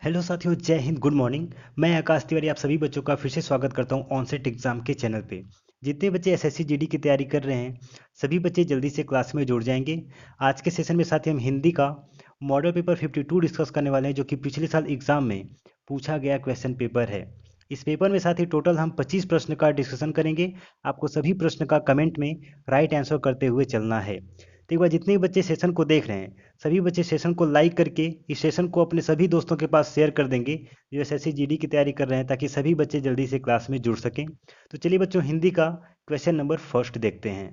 Hello साथियों, जय Hind, good morning. मैं आकाश तिवारी आप सभी बच्चों का फिर से स्वागत करता हूं ऑनसेट एग्जाम के चैनल पे। जितने बच्चे एसएससी जीडी की तैयारी कर रहे हैं सभी बच्चे जल्दी से क्लास में जुड़ जाएंगे। आज के सेशन में साथी हम हिंदी का मॉडल पेपर 52 डिस्कस करने वाले हैं, जो कि पिछले साल एग्जाम में पूछा गया क्वेश्चन पेपर है। इस पेपर में साथी टोटल हम 25 प्रश्न का डिस्कशन करेंगे। आपको सभी प्रश्न का कमेंट में राइट आंसर करते हुए चलना है। तो एक बार जितने बच्चे सेशन को देख रहे हैं सभी बच्चे सेशन को लाइक करके इस सेशन को अपने सभी दोस्तों के पास शेयर कर देंगे जो एसएससी जीडी की तैयारी कर रहे हैं, ताकि सभी बच्चे जल्दी से क्लास में जुड़ सकें। तो चलिए बच्चों, हिंदी का क्वेश्चन नंबर फर्स्ट देखते हैं।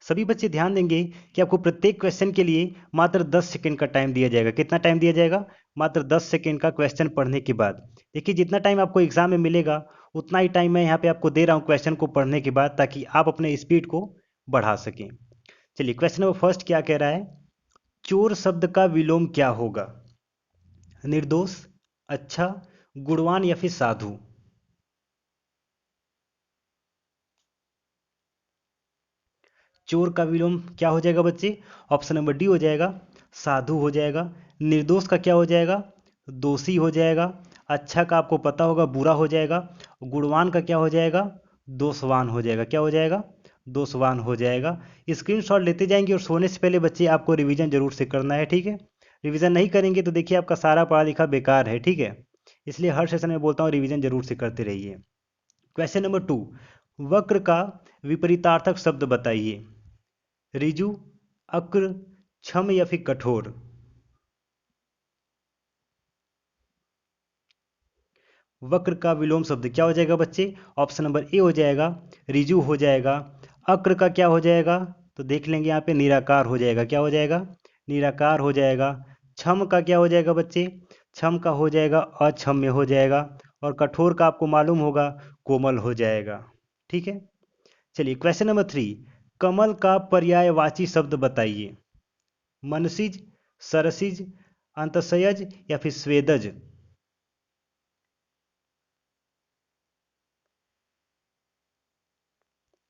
सभी बच्चे ध्यान देंगे कि आपको प्रत्येक क्वेश्चन के लिए मात्र 10 सेकंड का टाइम दिया जाएगा। कितना टाइम दिया जाएगा? मात्र 10 सेकंड का क्वेश्चन पढ़ने के बाद। देखिए, जितना टाइम आपको एग्जाम में मिलेगा उतना ही टाइम मैं यहाँ पे आपको दे रहा हूँ क्वेश्चन को पढ़ने के बाद, ताकि आप अपने स्पीड को बढ़ा सकें। चलिए, क्वेश्चन नंबर फर्स्ट क्या कह रहा है? चोर शब्द का विलोम क्या होगा? निर्दोष, अच्छा, गुणवान या फिर साधु? चोर का विलोम क्या हो जाएगा बच्चे? ऑप्शन नंबर डी हो जाएगा, साधु हो जाएगा। निर्दोष का क्या हो जाएगा? दोषी हो जाएगा। अच्छा का आपको पता होगा बुरा हो जाएगा। गुणवान का क्या हो जाएगा? दोषवान हो जाएगा। क्या हो जाएगा? दोषवान हो जाएगा। स्क्रीनशॉट लेते जाएंगे और सोने से पहले बच्चे आपको रिवीजन जरूर से करना है, ठीक है? रिवीजन नहीं करेंगे तो देखिए आपका सारा पढ़ा लिखा बेकार है, ठीक है? इसलिए हर सेशन में बोलता हूँ रिवीजन जरूर से करते रहिए। क्वेश्चन नंबर 2, वक्र का विपरीतार्थक शब्द बताइए। ऋजु, अक्र, छम या फिर कठोर? वक्र का विलोम शब्द क्या हो जाएगा बच्चे? ऑप्शन नंबर ए हो जाएगा, ऋजु हो जाएगा। अक्र का क्या हो जाएगा? तो देख लेंगे यहाँ पे, निराकार हो जाएगा। क्या हो जाएगा? निराकार हो जाएगा। छम का क्या हो जाएगा बच्चे? छम का हो जाएगा अक्षम्य हो जाएगा। और कठोर का आपको मालूम होगा, कोमल हो जाएगा। ठीक है। चलिए, क्वेश्चन नंबर 3, कमल का पर्यायवाची शब्द बताइए। मनसिज, सरसिज, अंतशयज या फिर स्वेदज?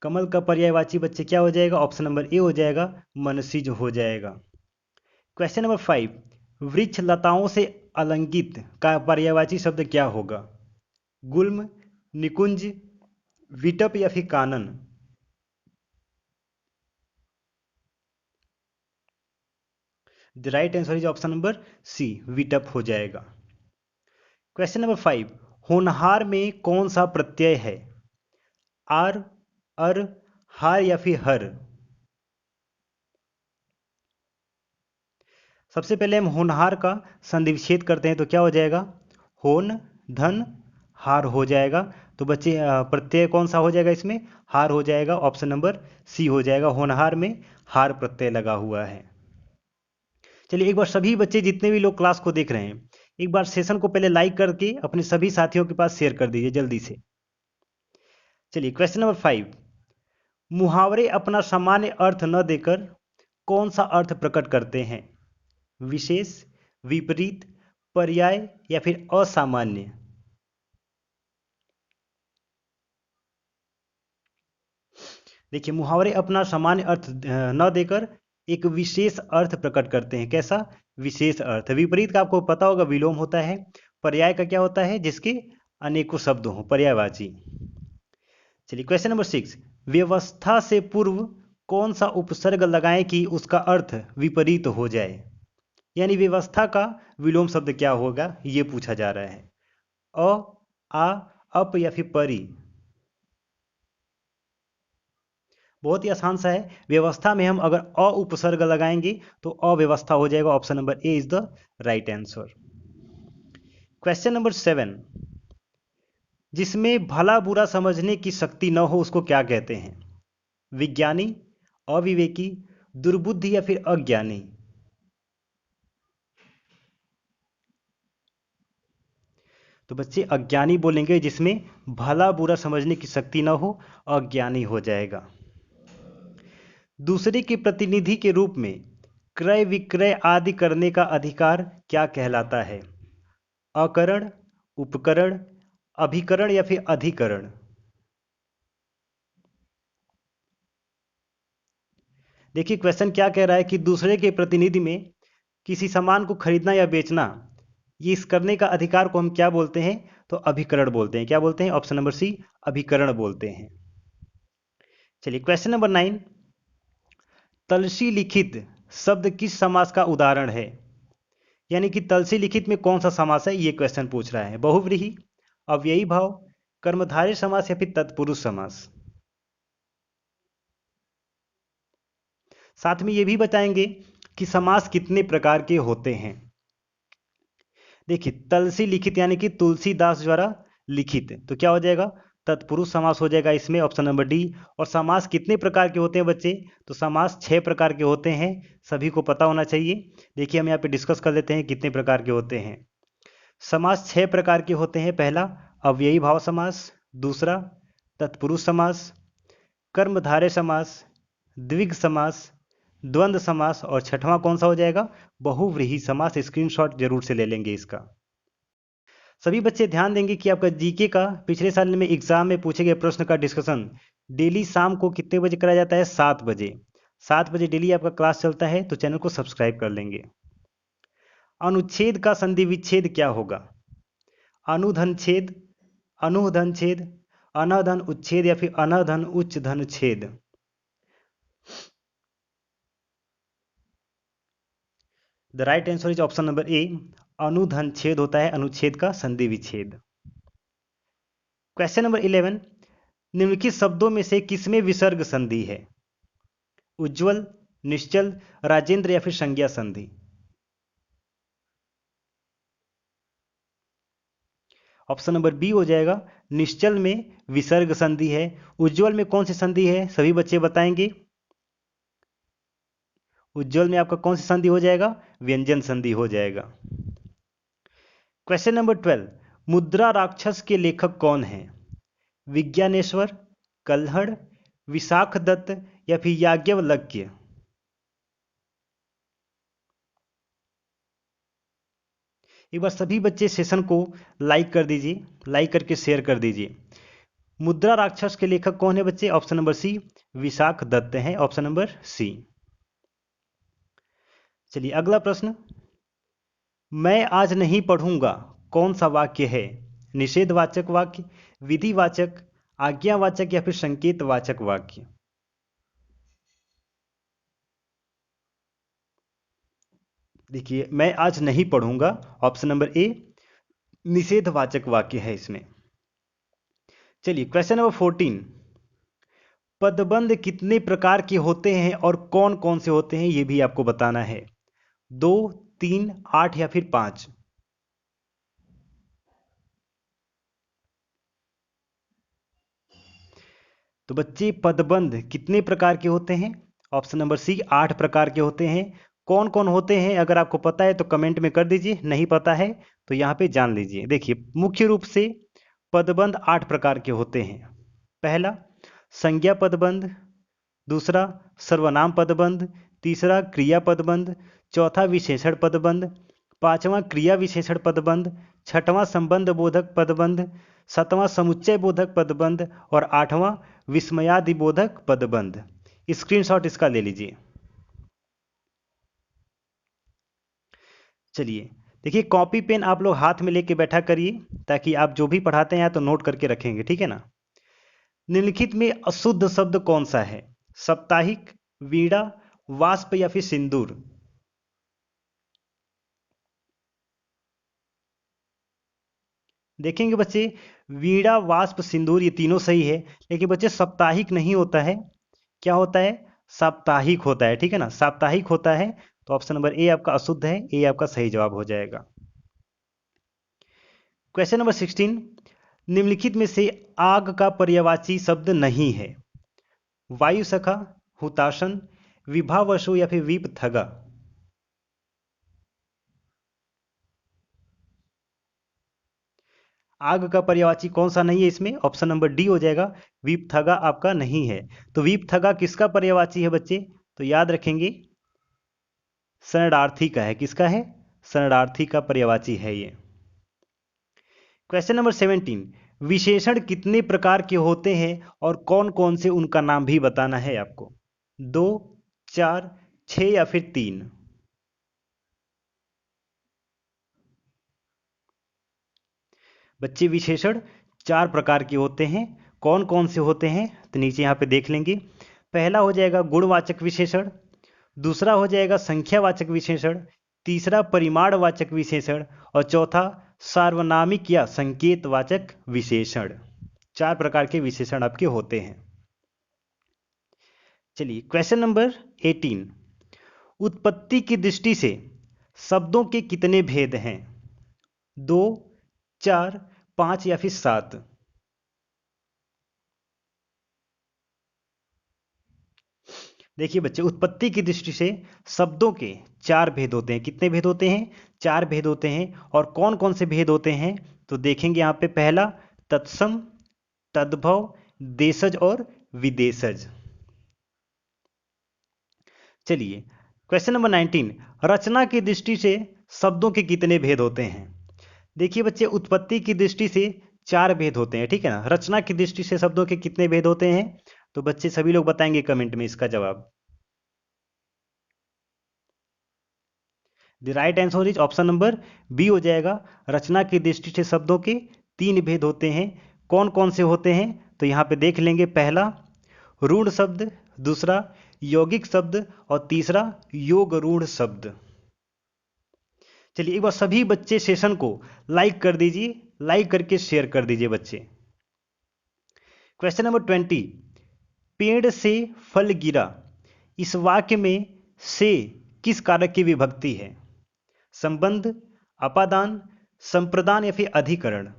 कमल का पर्यायवाची बच्चे क्या हो जाएगा? ऑप्शन नंबर ए हो जाएगा, मनसिज हो जाएगा। क्वेश्चन नंबर 5, वृक्ष लताओं से अलंकित का पर्यायवाची शब्द क्या होगा? गुल्म, निकुंज, विटप या फिर कानन? The right answer is option number C, विटप हो जाएगा। क्वेश्चन नंबर 5, होनहार में कौन सा प्रत्यय है? आर, अर, हार या फिर हर? सबसे पहले हम होनहार का संधि विच्छेद करते हैं तो क्या हो जाएगा? होन, धन, हार हो जाएगा। तो बच्चे प्रत्यय कौन सा हो जाएगा इसमें? हार हो जाएगा। ऑप्शन नंबर सी हो जाएगा, होनहार में हार प्रत्यय लगा हुआ है। चलिए, एक बार सभी बच्चे जितने भी लोग क्लास को देख रहे हैं एक बार सेशन को पहले लाइक करके अपने सभी साथियों के पास शेयर कर दीजिए जल्दी से। चलिए, क्वेश्चन नंबर 5, मुहावरे अपना सामान्य अर्थ न देकर कौन सा अर्थ प्रकट करते हैं? विशेष, विपरीत, पर्याय या फिर असामान्य? देखिए, मुहावरे अपना सामान्य अर्थ न देकर एक विशेष अर्थ प्रकट करते हैं। कैसा? विशेष अर्थ। विपरीत का आपको पता होगा विलोम होता है। पर्याय का क्या होता है? जिसके अनेकों शब्द हों, पर्यायवाची। चलिए, क्वेश्चन नंबर 6, व्यवस्था से पूर्व कौन सा उपसर्ग लगाएं कि उसका अर्थ विपरीत हो जाए? यानी व्यवस्था का विलोम शब्द क्या होगा, ये पूछा जा रहा है। अ, आ, अप या फिर परि? बहुत ही आसान सा है। व्यवस्था में हम अगर अ उपसर्ग लगाएंगे तो अव्यवस्था हो जाएगा। Option number A is the right answer. Question number 7, जिसमें भला बुरा समझने की शक्ति न हो उसको क्या कहते हैं? विज्ञानी, अविवेकी, दुर्बुद्धि या फिर अज्ञानी? तो बच्चे अज्ञानी बोलेंगे, जिसमें भला बुरा समझने की शक्ति न हो, अज्ञानी हो जाएगा। दूसरे के प्रतिनिधि के रूप में क्रय विक्रय आदि करने का अधिकार क्या कहलाता है? अकरण, उपकरण, अभिकरण या फिर अधिकरण? देखिए, क्वेश्चन क्या कह रहा है कि दूसरे के प्रतिनिधि में किसी सामान को खरीदना या बेचना ये इस करने का अधिकार को हम क्या बोलते हैं? तो अभिकरण बोलते हैं। क्या बोलते हैं? ऑप्शन नंबर सी, अभिकरण बोलते हैं। चलिए क्वेश्चन नंबर 9, तलसी लिखित शब्द किस समास का उदाहरण है? यानी कि तलसी लिखित में कौन सा समास है, ये क्वेश्चन पूछ रहा है। बहुव्रीहि, अव्ययी भाव, कर्मधारय समास या फिर तत्पुरुष समास। साथ में ये भी बताएंगे कि समास कितने प्रकार के होते हैं। देखिए, तलसी लिखित यानी कि तुलसीदास द्वारा लिखित, तो क्या हो जाएगा? तत्पुरुष समास हो जाएगा इसमें, ऑप्शन नंबर डी। और समास कितने प्रकार के होते हैं बच्चे? तो समास 6 प्रकार के होते हैं, सभी को पता होना चाहिए। देखिए, हम यहाँ पे डिस्कस कर लेते हैं कितने प्रकार के होते हैं। समास 6 प्रकार के होते हैं। पहला, अव्ययी भाव समास। दूसरा, तत्पुरुष समास। कर्मधारय समास। द्विग समास। द्वंद्व समास। और छठवां कौन सा हो जाएगा? बहुव्रीहि समास। स्क्रीनशॉट जरूर से ले लेंगे इसका। सभी बच्चे ध्यान देंगे कि आपका जीके का पिछले साल में एग्जाम में पूछे गए प्रश्न का डिस्कशन डेली शाम को कितने बजे कराया जाता है? 7 बजे। 7 बजे डेली आपका क्लास चलता है, तो चैनल को सब्सक्राइब कर लेंगे। अनुच्छेद का संधि विच्छेद क्या होगा? अनुधन छेद, अनुधन छेद, अनधन उच्छेद या फिर अनधन उच्च धन छेद। The right answer is option number A, अनुधन छेद होता है अनुच्छेद का संधि विच्छेद। क्वेश्चन नंबर 11, निम्नलिखित शब्दों में से किसमें विसर्ग संधि है? उज्ज्वल, निश्चल, राजेंद्र या फिर संज्ञा संधि। ऑप्शन नंबर बी हो जाएगा, निश्चल में विसर्ग संधि है। उज्ज्वल में कौन सी संधि है? सभी बच्चे बताएंगे। उज्ज्वल में आपका कौन सी संधि हो जाएगा? व्यंजन संधि हो जाएगा। क्वेश्चन नंबर 12, मुद्रा राक्षस के लेखक कौन है? विज्ञानेश्वर, कल्हड़, विशाख दत्त या फिर याज्ञवल्क्य। एक बार सभी बच्चे सेशन को लाइक कर दीजिए, लाइक करके शेयर कर दीजिए। मुद्रा राक्षस के लेखक कौन है बच्चे? Option number C, Vishakh Datta हैं, ऑप्शन नंबर सी। चलिए अगला प्रश्न, मैं आज नहीं पढ़ूंगा कौन सा वाक्य है? निषेधवाचक वाक्य, विधिवाचक, आज्ञावाचक या फिर संकेतवाचक वाक्य। देखिए, मैं आज नहीं पढ़ूंगा, ऑप्शन नंबर ए निषेधवाचक वाक्य है इसमें। चलिए क्वेश्चन नंबर 14, पदबंध कितने प्रकार के होते हैं और कौन कौन से होते हैं, यह भी आपको बताना है। 2, 3, 8 या फिर 5। तो बच्चे पदबंध कितने प्रकार के होते हैं? ऑप्शन नंबर सी, 8 प्रकार के होते हैं। कौन कौन होते हैं अगर आपको पता है तो कमेंट में कर दीजिए, नहीं पता है तो यहाँ पे जान लीजिए। देखिए, मुख्य रूप से पदबंध 8 प्रकार के होते हैं। पहला, संज्ञा पदबंध। दूसरा, सर्वनाम पदबंध। तीसरा, क्रिया पदबंध। चौथा, विशेषण पदबंध। पांचवा, क्रिया विशेषण पदबंध। छठवां, संबंध बोधक पदबंध। सातवां, समुच्चय बोधक पदबंध। और आठवां, विस्मयादि बोधक पदबंध। स्क्रीनशॉट इसका ले लीजिए। चलिए देखिए, कॉपी पेन आप लोग हाथ में लेके बैठा करिए, ताकि आप जो भी पढ़ाते हैं तो नोट करके रखेंगे, ठीक है ना। निम्नलिखित में अशुद्ध शब्द कौन सा है? साप्ताहिक, वीणा, वाष्प या फिर सिंदूर। देखेंगे बच्चे, वीणा, वाष्प, सिंदूर ये तीनों सही है, लेकिन बच्चे साप्ताहिक नहीं होता है। क्या होता है? साप्ताहिक होता है, ठीक है ना, साप्ताहिक होता है। तो ऑप्शन नंबर ए आपका अशुद्ध है, ए आपका सही जवाब हो जाएगा। क्वेश्चन नंबर 16, निम्नलिखित में से आग का पर्यायवाची शब्द नहीं है? वायु सखा, हुताशन, विभावशु या फिर वीपथगा। आग का पर्यायवाची कौन सा नहीं है इसमें? ऑप्शन नंबर डी हो जाएगा, वीपथगा आपका नहीं है। तो वीपथगा किसका पर्यायवाची है बच्चे? तो याद रखेंगे, शरणार्थी का है। किसका है? शरणार्थी का पर्यायवाची है ये। क्वेश्चन नंबर 17, विशेषण कितने प्रकार के होते हैं और कौन कौन से, उनका नाम भी बताना है आपको। 2, 4, 6 या फिर 3। बच्चे विशेषण 4 प्रकार के होते हैं। कौन कौन से होते हैं तो नीचे यहाँ पे देख लेंगे। पहला हो जाएगा गुणवाचक विशेषण, दूसरा हो जाएगा संख्यावाचक विशेषण, तीसरा परिमाणवाचक विशेषण और चौथा सार्वनामिक या संकेतवाचक विशेषण। 4 प्रकार के विशेषण आपके होते हैं। चलिए क्वेश्चन नंबर 18, उत्पत्ति की दृष्टि से शब्दों के कितने भेद हैं? 2, 4, 5 या फिर 7? देखिए बच्चे, उत्पत्ति की दृष्टि से शब्दों के 4 भेद होते हैं। कितने भेद होते हैं? 4 भेद होते हैं। और कौन कौन से भेद होते हैं तो देखेंगे यहाँ पे। पहला तत्सम, तद्भव, देशज और विदेशज। चलिए क्वेश्चन नंबर 19, रचना की दृष्टि से शब्दों के कितने भेद होते हैं? देखिए बच्चे, उत्पत्ति की दृष्टि से 4 भेद होते हैं, ठीक है ना। रचना की दृष्टि से शब्दों के कितने भेद होते हैं तो बच्चे सभी लोग बताएंगे कमेंट में इसका जवाब। The right answer is option number B हो जाएगा। रचना की दृष्टि से शब्दों के 3 भेद होते हैं। कौन कौन से होते हैं तो यहाँ पे देख लेंगे। पहला रूढ़ शब्द, दूसरा यौगिक शब्द और तीसरा योग रूढ़ शब्द। चलिए एक बार सभी बच्चे सेशन को लाइक कर दीजिए, लाइक करके शेयर कर दीजिए बच्चे। क्वेश्चन नंबर 20, पेड़ से फल गिरा, इस वाक्य में से किस कारक की विभक्ति है? संबंध, अपादान, संप्रदान या फिर अधिकरण?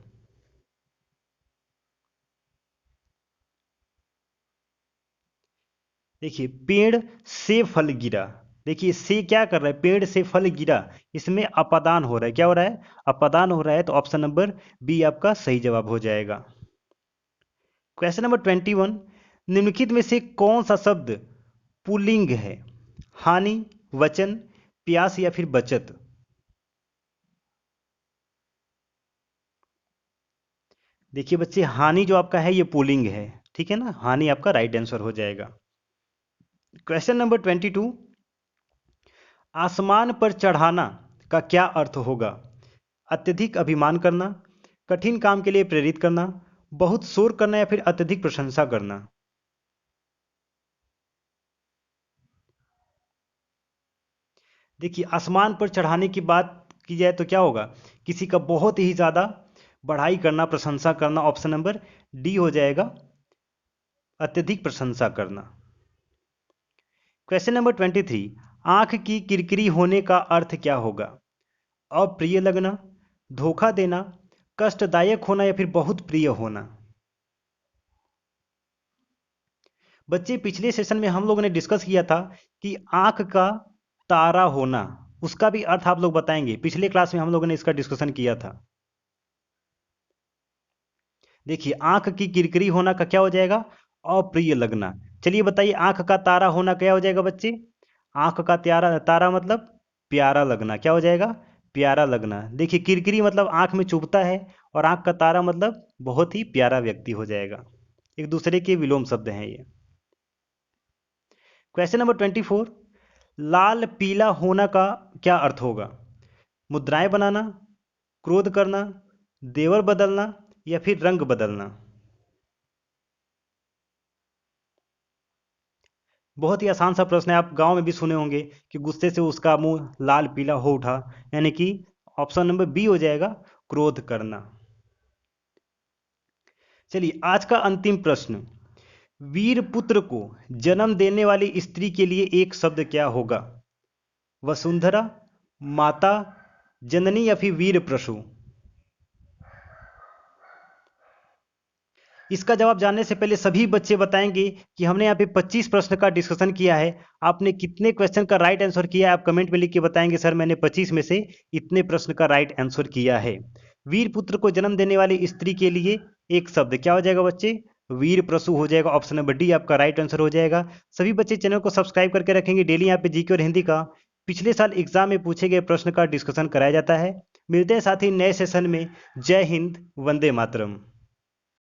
देखिए पेड़ से फल गिरा, देखिए से क्या कर रहा है? पेड़ से फल गिरा, इसमें अपादान हो रहा है। क्या हो रहा है? अपादान हो रहा है। तो ऑप्शन नंबर बी आपका सही जवाब हो जाएगा। क्वेश्चन नंबर 21, निम्नलिखित में से कौन सा शब्द पुल्लिंग है? हानि, वचन, प्यास या फिर बचत? देखिए बच्चे, हानि जो आपका है ये पुल्लिंग है, ठीक है ना। हानि आपका राइट आंसर हो जाएगा। क्वेश्चन नंबर 22, आसमान पर चढ़ाना का क्या अर्थ होगा? अत्यधिक अभिमान करना, कठिन काम के लिए प्रेरित करना, बहुत शोर करना या फिर अत्यधिक प्रशंसा करना? देखिए आसमान पर चढ़ाने की बात की जाए तो क्या होगा? किसी का बहुत ही ज्यादा बढ़ाई करना, प्रशंसा करना। ऑप्शन नंबर डी हो जाएगा, अत्यधिक प्रशंसा करना। क्वेश्चन नंबर 23, आंख की किरकिरी होने का अर्थ क्या होगा? अप्रिय लगना, धोखा देना, कष्टदायक होना या फिर बहुत प्रिय होना? बच्चे पिछले सेशन में हम लोगों ने डिस्कस किया था कि आंख का तारा होना, उसका भी अर्थ आप लोग बताएंगे। पिछले क्लास में हम लोगों ने इसका डिस्कशन किया था। देखिए आंख की किरकिरी होना का क्या हो जाएगा? अप्रिय लगना। चलिए बताइए, आंख का तारा होना क्या हो जाएगा बच्चे? आंख का तारा, तारा मतलब प्यारा लगना। क्या हो जाएगा? प्यारा लगना। देखिए किरकिरी मतलब आंख में चुभता है और आंख का तारा मतलब बहुत ही प्यारा व्यक्ति हो जाएगा। एक दूसरे के विलोम शब्द हैं ये। क्वेश्चन नंबर 24, लाल पीला होना का क्या अर्थ होगा? मुद्राएं बनाना, क्रोध करना, देवर बदलना या फिर रंग बदलना? बहुत ही आसान सा प्रश्न है। आप गांव में भी सुने होंगे कि गुस्से से उसका मुंह लाल पीला हो उठा, यानी कि ऑप्शन नंबर बी हो जाएगा, क्रोध करना। चलिए आज का अंतिम प्रश्न, वीर पुत्र को जन्म देने वाली स्त्री के लिए एक शब्द क्या होगा? वसुंधरा, माता, जननी या फिर वीर प्रसू? इसका जवाब जानने से पहले सभी बच्चे बताएंगे कि हमने यहाँ पे 25 प्रश्न का डिस्कशन किया है। आपने कितने क्वेश्चन का राइट आंसर किया है? आप कमेंट में लिख के बताएंगे सर मैंने 25 में से इतने प्रश्न का राइट आंसर किया है। वीर पुत्र को जन्म देने वाली स्त्री के लिए एक शब्द क्या हो जाएगा बच्चे? वीर प्रसू हो जाएगा। ऑप्शन नंबर डी आपका राइट आंसर हो जाएगा। सभी बच्चे चैनल को सब्सक्राइब करके रखेंगे। डेली यहाँ पे जीके और हिंदी का पिछले साल एग्जाम में पूछे गए प्रश्न का डिस्कशन कराया जाता है। मिलते हैं साथ ही नए सेशन में। जय हिंद, वंदे मातरम।